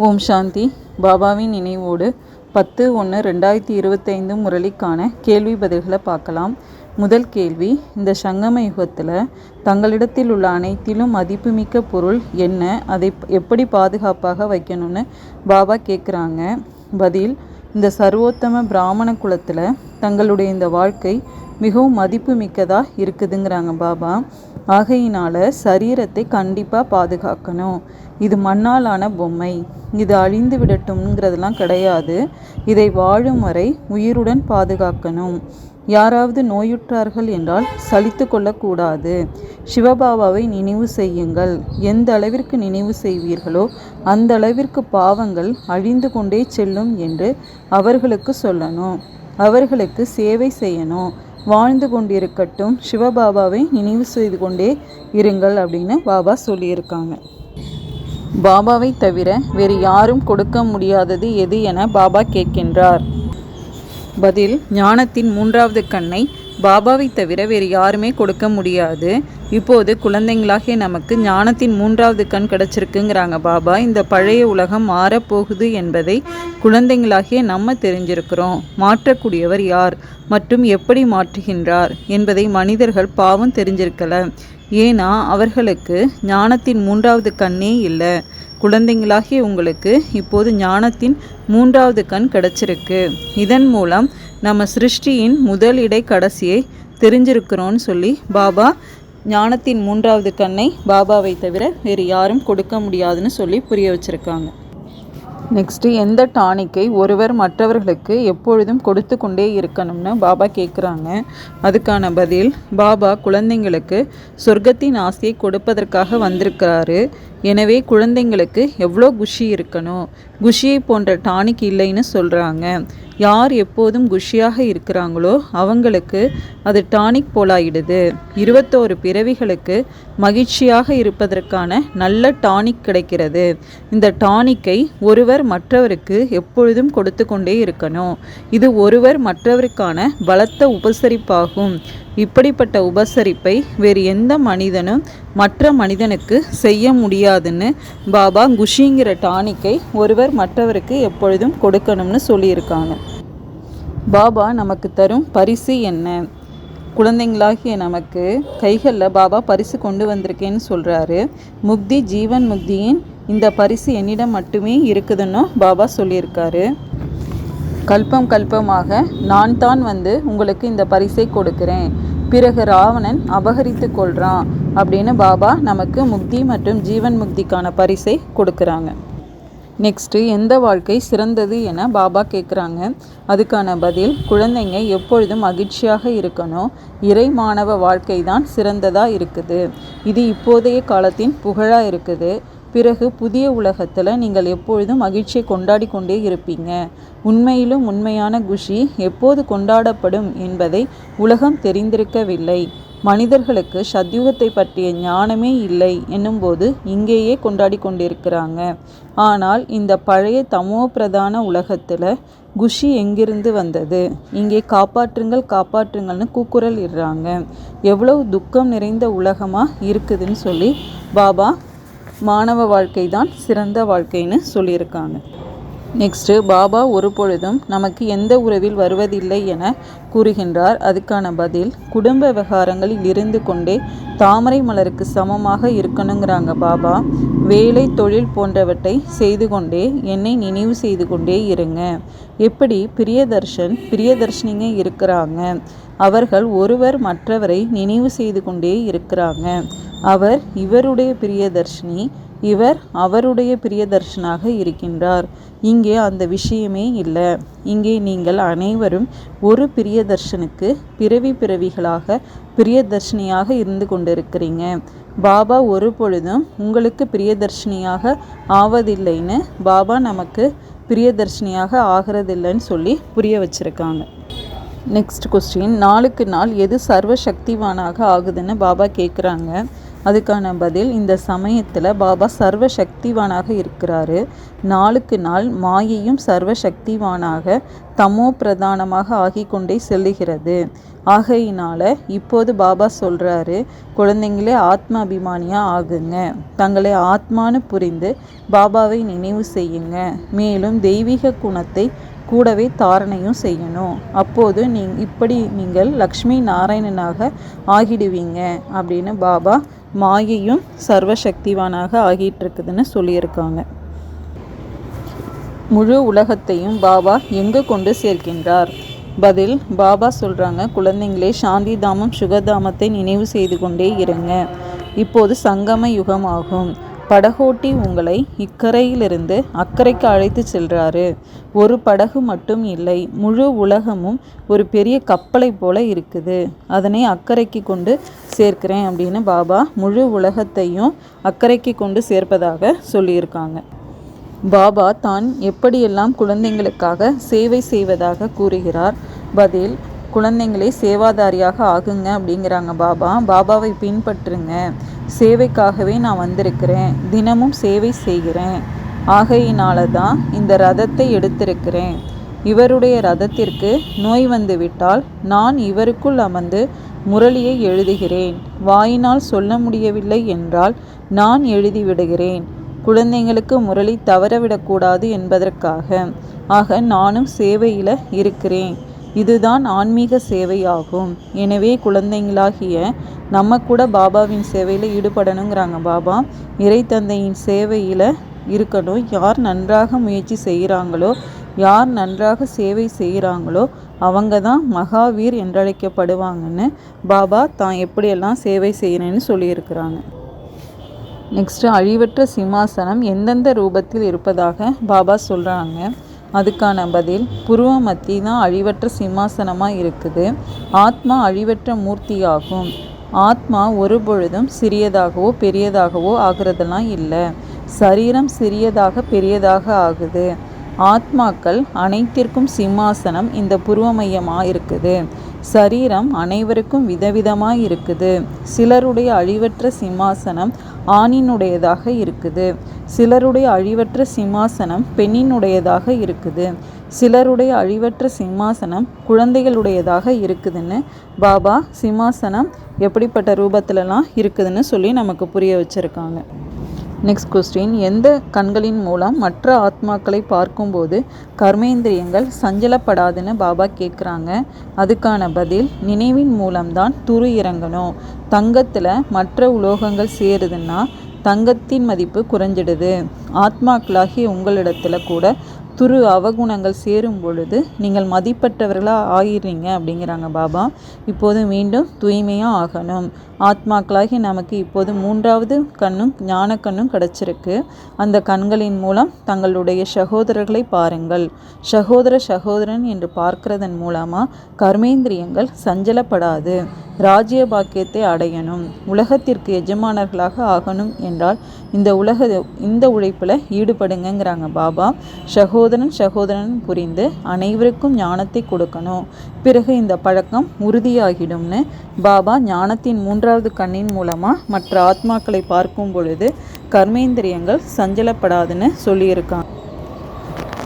ஓம் சாந்தி. பாபாவின் நினைவோடு 10/1/2025 முரளிக்கான கேள்வி பதில்களை பார்க்கலாம். முதல் கேள்வி, இந்த சங்கம யுகத்தில் தங்களிடத்தில் உள்ள அனைத்திலும் மதிப்புமிக்க பொருள் என்ன, அதை எப்படி பாதுகாப்பாக வைக்கணும்னு பாபா கேட்குறாங்க. பதில், இந்த சர்வோத்தம பிராமண குலத்தில் தங்களுடைய இந்த வாழ்க்கை மிகவும் மதிப்பு மிக்கதாக இருக்குதுங்கிறாங்க பாபா. ஆகையினால சரீரத்தை கண்டிப்பாக பாதுகாக்கணும். இது மண்ணாலான பொம்மை, இது அழிந்து விடட்டும்ங்கிறதுலாம் கிடையாது. இதை வாழும் வரை உயிருடன் பாதுகாக்கணும். யாராவது நோயுற்றார்கள் என்றால் சலித்து கொள்ளக்கூடாது. சிவபாபாவை நினைவு செய்யுங்கள். எந்த அளவிற்கு நினைவு செய்வீர்களோ அந்த அளவிற்கு பாவங்கள் அழிந்து கொண்டே செல்லும் என்று அவர்களுக்கு சொல்லணும். அவர்களுக்கு சேவை செய்யணும். வாழ்ந்து கொண்டிருக்கட்டும், சிவபாபாவை நினைவு செய்து கொண்டே இருங்கள் அப்படின்னு பாபா சொல்லியிருக்காங்க. பாபாவை தவிர வேறு யாரும் கொடுக்க முடியாதது எது என பாபா கேட்கின்றார். பதில், ஞானத்தின் 3வது கண்ணை பாபாவை தவிர வேறு யாருமே கொடுக்க முடியாது. இப்போது குழந்தைங்களாகிய நமக்கு ஞானத்தின் 3வது கண் கிடச்சிருக்குங்கிறாங்க பாபா. இந்த பழைய உலகம் மாறப்போகுது என்பதை குழந்தைங்களாகிய நம்ம தெரிஞ்சிருக்கிறோம். மாற்றக்கூடியவர் யார் மற்றும் எப்படி மாற்றுகின்றார் என்பதை மனிதர்கள் பாவம் தெரிஞ்சிருக்கல. ஏன்னா அவர்களுக்கு ஞானத்தின் 3வது கண்ணே இல்லை. குழந்தைங்களாகிய உங்களுக்கு இப்போது ஞானத்தின் 3வது கண் கிடச்சிருக்கு. இதன் மூலம் நம்ம சிருஷ்டியின் முதல் இடை கடைசியை தெரிஞ்சிருக்கிறோன்னு சொல்லி பாபா ஞானத்தின் 3வது கண்ணை பாபாவை தவிர வேறு யாரும் கொடுக்க முடியாதுன்னு சொல்லி புரிய வச்சுருக்காங்க. நெக்ஸ்ட்டு, எந்த டானிக்கை ஒருவர் மற்றவர்களுக்கு எப்பொழுதும் கொடுத்து கொண்டே இருக்கணும்னு பாபா கேட்குறாங்க. அதுக்கான பதில், பாபா குழந்தைங்களுக்கு சொர்க்கத்தின் ஆசையை கொடுப்பதற்காக வந்திருக்கிறாரு. எனவே குழந்தைங்களுக்கு எவ்வளோ குஷி இருக்கணும். குஷியை போன்ற டானிக் இல்லைன்னு சொல்கிறாங்க. யார் எப்போதும் குஷியாக இருக்கிறாங்களோ அவங்களுக்கு அது டானிக் போலாயிடுது. 21 பிறவிகளுக்கு மகிழ்ச்சியாக இருப்பதற்கான நல்ல டானிக் கிடைக்கிறது. இந்த டானிக்கை ஒருவர் மற்றவருக்கு எப்பொழுதும் கொடுத்து கொண்டே இருக்கணும். இது ஒருவர் மற்றவருக்கான பலத்த உபசரிப்பாகும். இப்படிப்பட்ட உபசரிப்பை வேறு எந்த மனிதனும் மற்ற மனிதனுக்கு செய்ய முடியாதுன்னு பாபா குஷிங்கிற டானிக்கை ஒருவர் மற்றவருக்கு எப்பொழுதும் கொடுக்கணும்னு சொல்லியிருக்காங்க. பாபா நமக்கு தரும் பரிசு என்ன? குழந்தைங்களாகிய நமக்கு கைகளில் பாபா பரிசு கொண்டு வந்திருக்கேன்னு சொல்கிறாரு. முக்தி, ஜீவன் முக்தியின் இந்த பரிசு என்னிடம் மட்டுமே இருக்குதுன்னு பாபா சொல்லியிருக்காரு. கல்பம் கல்பமாக நான் தான் வந்து உங்களுக்கு இந்த பரிசை கொடுக்கிறேன். பிறகு ராவணன் அபகரித்து கொள்கிறான் அப்படின்னு பாபா நமக்கு முக்தி மற்றும் ஜீவன் முக்திக்கான பரிசை கொடுக்குறாங்க. நெக்ஸ்ட்டு, எந்த வாழ்க்கை சிறந்தது என பாபா கேட்குறாங்க. அதுக்கான பதில், குழந்தைங்க எப்பொழுதும் மகிழ்ச்சியாக இருக்கணும். இறை மாணவ வாழ்க்கை தான் சிறந்ததாக இருக்குது. இது இப்போதைய காலத்தின் புகழாக இருக்குது. பிறகு புதிய உலகத்தில் நீங்கள் எப்பொழுதும் மகிழ்ச்சியை கொண்டாடி கொண்டே இருப்பீங்க. உண்மையிலும் உண்மையான குஷி எப்போது கொண்டாடப்படும் என்பதை உலகம் தெரிந்திருக்கவில்லை. மனிதர்களுக்கு சத்யுகத்தை பற்றிய ஞானமே இல்லை என்னும்போது இங்கேயே கொண்டாடி கொண்டிருக்கிறாங்க. ஆனால் இந்த பழைய தமோ பிரதான உலகத்தில் குஷி எங்கிருந்து வந்தது? இங்கே காப்பாற்றுங்கள் காப்பாற்றுங்கள்னு கூக்குரல் இடுறாங்க. எவ்வளவு துக்கம் நிறைந்த உலகமாக இருக்குதுன்னு சொல்லி பாபா மாணவ வாழ்க்கை தான் சிறந்த வாழ்க்கைன்னு சொல்லியிருக்காங்க. நெக்ஸ்ட்டு, பாபா ஒரு பொழுதும் நமக்கு எந்த உறவில் வருவதில்லை என கூறுகின்றார். அதுக்கான பதில், குடும்ப விவகாரங்களில் இருந்து கொண்டே தாமரை மலருக்கு சமமாக இருக்கணுங்கிறாங்க பாபா. வேலை, தொழில் போன்றவற்றை செய்து கொண்டே என்னை நினைவு செய்து கொண்டே இருங்க. எப்படி பிரியதர்ஷனிங்க இருக்கிறாங்க. அவர்கள் ஒருவர் மற்றவரை நினைவு செய்து கொண்டே இருக்கிறாங்க. அவர் இவருடைய பிரியதர்ஷினி, இவர் அவருடைய பிரியதர்ஷனாக இருக்கின்றார். இங்கே அந்த விஷயமே இல்லை. இங்கே நீங்கள் அனைவரும் ஒரு பிரியதர்ஷனுக்கு பிறவிகளாக பிரியதர்ஷினியாக இருந்து கொண்டிருக்கிறீங்க. பாபா ஒரு பொழுதும் உங்களுக்கு பிரியதர்ஷினியாக ஆவதில்லைன்னு பாபா நமக்கு பிரியதர்ஷினியாக ஆகிறதில்லைன்னு சொல்லி புரிய வச்சுருக்காங்க. நெக்ஸ்ட் கொஸ்டின், நாளுக்கு நாள் எது சர்வ சக்திவானாக ஆகுதுன்னு பாபா கேட்குறாங்க. அதுக்கான பதில், இந்த சமயத்தில் பாபா சர்வ சக்திவானாக இருக்கிறாரு. நாளுக்கு நாள் மாயையும் சர்வ சக்திவானாக தமோ பிரதானமாக ஆகிக்கொண்டே செல்லுகிறது. ஆகையினால இப்போது பாபா சொல்கிறாரு, குழந்தைங்களே ஆத்ம அபிமானியாக ஆகுங்க. தங்களை ஆத்மானு புரிந்து பாபாவை நினைவு செய்யுங்க. மேலும் தெய்வீக குணத்தை கூடவே தாரணையும் செய்யணும். அப்போது நீங்கள் லக்ஷ்மி நாராயணனாக ஆகிடுவீங்க அப்படின்னு பாபா மாயையும் சர்வசக்திவானாக ஆகிட்டு இருக்குதுன்னு சொல்லியிருக்காங்க. முழு உலகத்தையும் பாபா எங்கே கொண்டு சேர்க்கின்றார்? பதில், பாபா சொல்கிறாங்க, குழந்தைங்களே சாந்தி தாமம் சுகதாமத்தை நினைவு செய்து கொண்டே இருங்க. இப்போது சங்கம யுகம் ஆகும். படகோட்டி உங்களை இக்கரையிலிருந்து அக்கறைக்கு அழைத்து செல்றாரு. ஒரு படகு மட்டும் இல்லை, முழு உலகமும் ஒரு பெரிய கப்பலை போல இருக்குது. அதனை அக்கறைக்கு கொண்டு சேர்க்கிறேன் அப்படின்னு பாபா முழு உலகத்தையும் அக்கறைக்கு கொண்டு சேர்ப்பதாக சொல்லியிருக்காங்க. பாபா தான் எப்படியெல்லாம் குழந்தைங்களுக்காக சேவை செய்வதாக கூறுகிறார்? பதில், குழந்தைங்களே சேவாதாரியாக ஆகுங்க அப்படிங்கிறாங்க பாபா. பாபாவை பின்பற்றுங்க. சேவைக்காகவே நான் வந்திருக்கிறேன். தினமும் சேவை செய்கிறேன். ஆகையினால தான் இந்த ரதத்தை எடுத்திருக்கிறேன். இவருடைய ரதத்திற்கு நோய் வந்துவிட்டால் நான் இவருக்குள் அமர்ந்து முரளியை எழுதுகிறேன். வாயினால் சொல்ல முடியவில்லை என்றால் நான் எழுதிவிடுகிறேன். குழந்தைங்களுக்கு முரளி தவறவிடக்கூடாது என்பதற்காக. ஆக நானும் சேவையில் இருக்கிறேன். இதுதான் ஆன்மீக சேவையாகும். எனவே குழந்தைங்களாகிய நம்ம கூட பாபாவின் சேவையில் ஈடுபடணுங்கிறாங்க பாபா. இறை தந்தையின் சேவையில் இருக்கணும். யார் நன்றாக முயற்சி செய்கிறாங்களோ, யார் நன்றாக சேவை செய்கிறாங்களோ அவங்க தான் மகாவீர் என்றழைக்கப்படுவாங்கன்னு பாபா தான் எப்படியெல்லாம் சேவை செய்கிறேன்னு சொல்லியிருக்கிறாங்க. நெக்ஸ்ட்டு, அழிவற்ற சிம்மாசனம் எந்தெந்த ரூபத்தில் இருப்பதாக பாபா சொல்கிறாங்க? அதுக்கான பதில், புருவ மத்தி தான் அழிவற்ற சிம்மாசனமாக இருக்குது. ஆத்மா அழிவற்ற மூர்த்தியாகும். ஆத்மா ஒரு பொழுதும் சிறியதாகவோ பெரியதாகவோ ஆகிறதெல்லாம் இல்லை. சரீரம் சிறியதாக பெரியதாக ஆகுது. ஆத்மாக்கள் அனைத்திற்கும் சிம்மாசனம் இந்த புருவ மையமாக இருக்குது. சரீரம் அனைவருக்கும் விதவிதமாக இருக்குது. சிலருடைய அழிவற்ற சிம்மாசனம் ஆணினுடையதாக இருக்குது. சிலருடைய அழிவற்ற சிம்மாசனம் பெண்ணினுடையதாக இருக்குது. சிலருடைய அழிவற்ற சிம்மாசனம் குழந்தைகளுடையதாக இருக்குதுன்னு பாபா சிம்மாசனம் எப்படிப்பட்ட ரூபத்திலலாம் இருக்குதுன்னு சொல்லி நமக்கு புரிய வச்சுருக்காங்க. நெக்ஸ்ட் கொஸ்டின், எந்த கண்களின் மூலம் மற்ற ஆத்மாக்களை பார்க்கும்போது கர்மேந்திரியங்கள் சஞ்சலப்படாதுன்னு பாபா கேட்குறாங்க. அதுக்கான பதில், நினைவின் மூலம்தான் துரு இறங்கணும். தங்கத்தில் மற்ற உலோகங்கள் சேருதுன்னா தங்கத்தின் மதிப்பு குறைஞ்சிடுது. ஆத்மாக்களாகிய உங்களிடத்தில் கூட துரு அவகுணங்கள் சேரும் பொழுது நீங்கள் மதிப்பற்றவர்களாக ஆயிடுறீங்க அப்படிங்கிறாங்க பாபா. இப்போது மீண்டும் தூய்மையாக ஆகணும். ஆத்மாக்களாகி நமக்கு இப்போது 3வது கண்ணும் ஞான கண்ணும் கிடச்சிருக்கு. அந்த கண்களின் மூலம் தங்களுடைய சகோதரர்களை பாருங்கள். சகோதரன் என்று பார்க்கிறதன் மூலமாக கர்மேந்திரியங்கள் சஞ்சலப்படாது. ராஜ்ய பாக்கியத்தை அடையணும். உலகத்திற்கு எஜமானர்களாக ஆகணும் என்றால் இந்த உழைப்பில் ஈடுபடுங்கிறாங்க பாபா. சகோதரன் புரிந்து அனைவருக்கும் ஞானத்தை கொடுக்கணும். பிறகு இந்த பழக்கம் உறுதியாகிடும்னு பாபா ஞானத்தின் 3வது கண்ணின் மூலமாக மற்ற ஆத்மாக்களை பார்க்கும் பொழுது கர்மேந்திரியங்கள் சஞ்சலப்படாதுன்னு சொல்லியிருக்காங்க.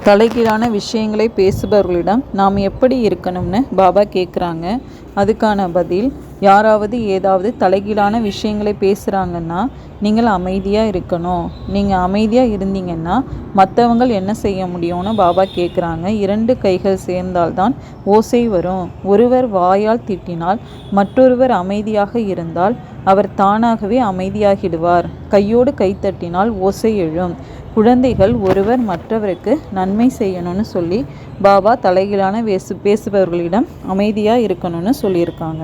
தலைகீழான விஷயங்களை பேசுபவர்களிடம் நாம் எப்படி இருக்கணும்னு பாபா கேட்குறாங்க. அதுக்கான பதில், யாராவது ஏதாவது தலைகீழான விஷயங்களை பேசுகிறாங்கன்னா நீங்கள் அமைதியாக இருக்கணும். நீங்கள் அமைதியாக இருந்தீங்கன்னா மற்றவங்க என்ன செய்ய முடியும்னு பாபா கேட்குறாங்க. 2 கைகள் சேர்ந்தால்தான் ஓசை வரும். ஒருவர் வாயால் திட்டினால் மற்றொருவர் அமைதியாக இருந்தால் அவர் தானாகவே அமைதியாகிடுவார். கையோடு கைத்தட்டினால் ஓசை எழும். குழந்தைகள் ஒருவர் மற்றவருக்கு நன்மை செய்யணும்னு சொல்லி பாபா தலைகீழான பேசுபவர்களிடம் அமைதியாக இருக்கணும்னு சொல்லியிருக்காங்க.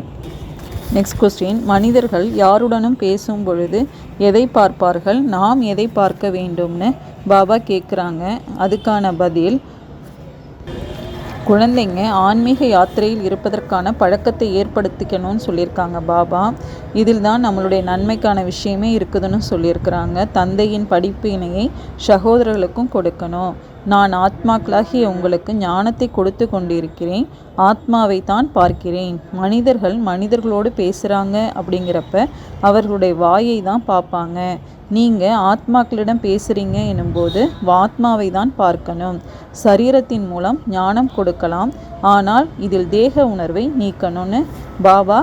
நெக்ஸ்ட் கொஸ்டின், மனிதர்கள் யாருடனும் பேசும் பொழுது எதை பார்ப்பார்கள்? நாம் எதை பார்க்க வேண்டும்னு பாபா கேட்குறாங்க. அதுக்கான பதில், குழந்தைங்க ஆன்மீக யாத்திரையில் இருப்பதற்கான பழக்கத்தை ஏற்படுத்திக்கணும்னு சொல்லியிருக்காங்க பாபா. இதில் தான் நம்மளுடைய நன்மைக்கான விஷயமே இருக்குதுன்னு சொல்லியிருக்கிறாங்க. தந்தையின் படிப்பினையை சகோதரர்களுக்கும் கொடுக்கணும். நான் ஆத்மாக்களாகிய உங்களுக்கு ஞானத்தை கொடுத்து கொண்டிருக்கிறேன், ஆத்மாவை தான் பார்க்கிறேன். மனிதர்களோடு பேசுகிறாங்க அப்படிங்கிறப்ப அவர்களுடைய வாயை தான் பார்ப்பாங்க. நீங்கள் ஆத்மாக்களிடம் பேசுகிறீங்க எனும்போது ஆத்மாவை தான் பார்க்கணும். சரீரத்தின் மூலம் ஞானம் கொடுக்கலாம், ஆனால் இதில் தேக உணர்வை நீக்கணும்னு பாபா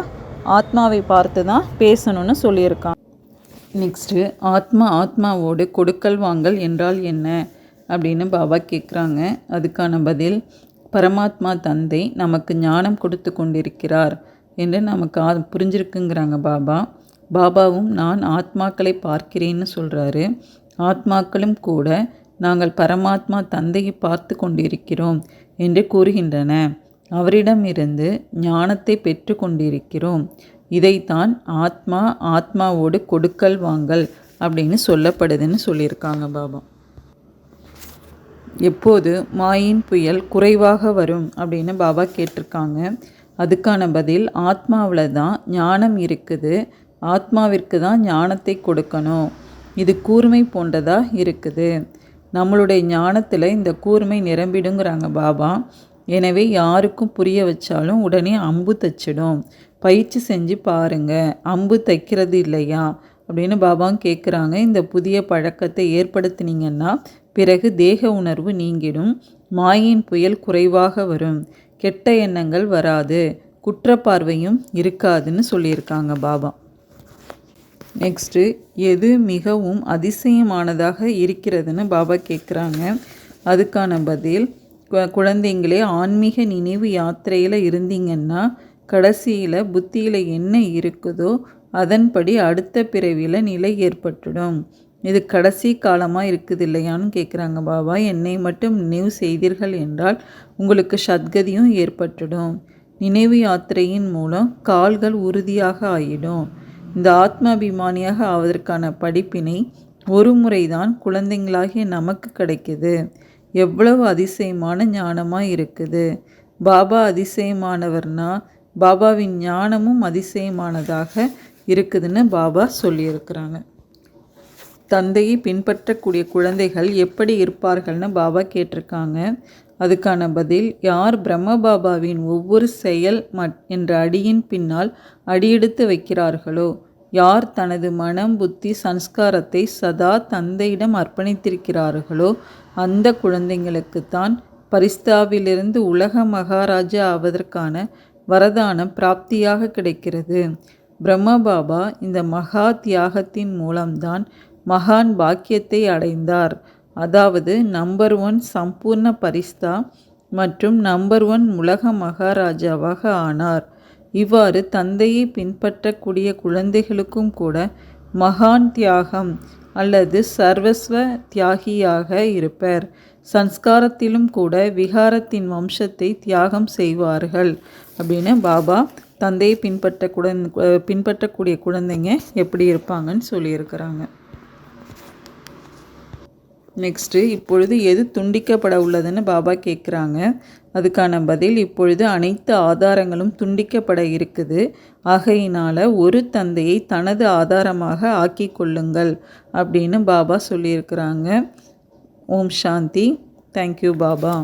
ஆத்மாவை பார்த்து தான் பேசணும்னு சொல்லியிருக்காங்க. நெக்ஸ்ட்டு ஆத்மாவோடு கொடுக்கல் வாங்கல் என்றால் என்ன அப்படின்னு பாபா கேட்குறாங்க. அதுக்கான பதில், பரமாத்மா தந்தை நமக்கு ஞானம் கொடுத்து கொண்டிருக்கிறார் என்று நமக்கு புரிஞ்சிருக்குங்கிறாங்க பாபா. பாபாவும் நான் ஆத்மாக்களை பார்க்கிறேன்னு சொல்கிறாரு. ஆத்மாக்களும் கூட நாங்கள் பரமாத்மா தந்தையை பார்த்து கொண்டிருக்கிறோம் என்று கூறுகின்றன. அவரிடமிருந்து ஞானத்தை பெற்று கொண்டிருக்கிறோம். இதைத்தான் ஆத்மாவோடு கொடுக்கல் வாங்கல் அப்படின்னு சொல்லப்படுதுன்னு சொல்லியிருக்காங்க பாபா. எப்போது மாயின் புயல் குறைவாக வரும் அப்படின்னு பாபா கேட்டிருக்காங்க. அதுக்கான பதில், ஆத்மாவில் தான் ஞானம் இருக்குது, ஆத்மாவிற்கு தான் ஞானத்தை கொடுக்கணும். இது கூர்மை போன்றதாக இருக்குது. நம்மளுடைய ஞானத்தில் இந்த கூர்மை நிரம்பிடுங்கிறாங்க பாபா. எனவே யாருக்கும் புரிய வச்சாலும் உடனே அம்பு தைச்சிடும். பயிற்சி செஞ்சு பாருங்கள், அம்பு தைக்கிறது இல்லையா அப்படின்னு பாபா கேட்குறாங்க. இந்த புதிய பழக்கத்தை ஏற்படுத்தினீங்கன்னா பிறகு தேக உணர்வு நீங்கிடும், மாயின் புயல் குறைவாக வரும், கெட்ட எண்ணங்கள் வராது, குற்றப்பார்வையும் இருக்காதுன்னு சொல்லியிருக்காங்க பாபா. நெக்ஸ்ட்டு, எது மிகவும் அதிசயமானதாக இருக்கிறதுன்னு பாபா கேட்குறாங்க. அதுக்கான பதில், குழந்தைங்களே ஆன்மீக நினைவு யாத்திரையில் இருந்தீங்கன்னா கடைசியில் புத்தியில் என்ன இருக்குதோ அதன்படி அடுத்த பிறவியில் நிலை ஏற்பட்டுடும். இது கடைசி காலமாக இருக்குது இல்லையான்னு கேட்குறாங்க பாபா. என்னை மட்டும் நினைவு செய்தீர்கள் என்றால் உங்களுக்கு சத்கதியும் ஏற்பட்டுடும். நினைவு யாத்திரையின் மூலம் கால்கள் உறுதியாக ஆயிடும். இந்த ஆத்மாபிமானியாக ஆவதற்கான படிப்பினை ஒரு முறைதான் குழந்தைங்களாகிய நமக்கு கிடைக்குது. எவ்வளவு அதிசயமான ஞானமாக இருக்குது. பாபா அதிசயமானவர்னா பாபாவின் ஞானமும் அதிசயமானதாக இருக்குதுன்னு பாபா சொல்லியிருக்கிறாங்க. தந்தையை பின்பற்றக்கூடிய குழந்தைகள் எப்படி இருப்பார்கள்னு பாபா கேட்டிருக்காங்க. அதுக்கான பதில், யார் பிரம்ம பாபாவின் ஒவ்வொரு செயல் என்ற அடியின் பின்னால் அடியெடுத்து வைக்கிறார்களோ, யார் தனது மனம் புத்தி சன்ஸ்காரத்தை சதா தந்தையிடம் அர்ப்பணித்திருக்கிறார்களோ அந்த குழந்தைங்களுக்குத்தான் பரிஸ்தாவிலிருந்து உலக மகாராஜா ஆவதற்கான வரதானம் பிராப்தியாக கிடைக்கிறது. பிரம்ம பாபா இந்த மகா தியாகத்தின் மூலம்தான் மகான் பாக்கியத்தை அடைந்தார். அதாவது நம்பர் 1 சம்பூர்ண பரிஸ்தா மற்றும் நம்பர் 1 உலக மகாராஜாவாக ஆனார். இவ்வாறு தந்தையை பின்பற்றக்கூடிய குழந்தைகளுக்கும் கூட மகான் தியாகம் அல்லது சர்வஸ்வ தியாகியாக இருப்பர். சன்ஸ்காரத்திலும் கூட விகாரத்தின் வம்சத்தை தியாகம் செய்வார்கள் அப்படின்னு பாபா தந்தையை பின்பற்றக்கூடிய குழந்தைங்க எப்படி இருப்பாங்கன்னு சொல்லியிருக்கிறாங்க. நெக்ஸ்ட்டு, இப்பொழுது எது துண்டிக்கப்பட உள்ளதுன்னு பாபா கேட்குறாங்க. அதுக்கான பதில், இப்பொழுது அனைத்து ஆதாரங்களும் துண்டிக்கப்பட இருக்குது. ஆகையினால் ஒரு தந்தையை தனது ஆதாரமாக ஆக்கி கொள்ளுங்கள் அப்படின்னு பாபா சொல்லியிருக்கிறாங்க. ஓம் சாந்தி. தேங்க்யூ பாபா.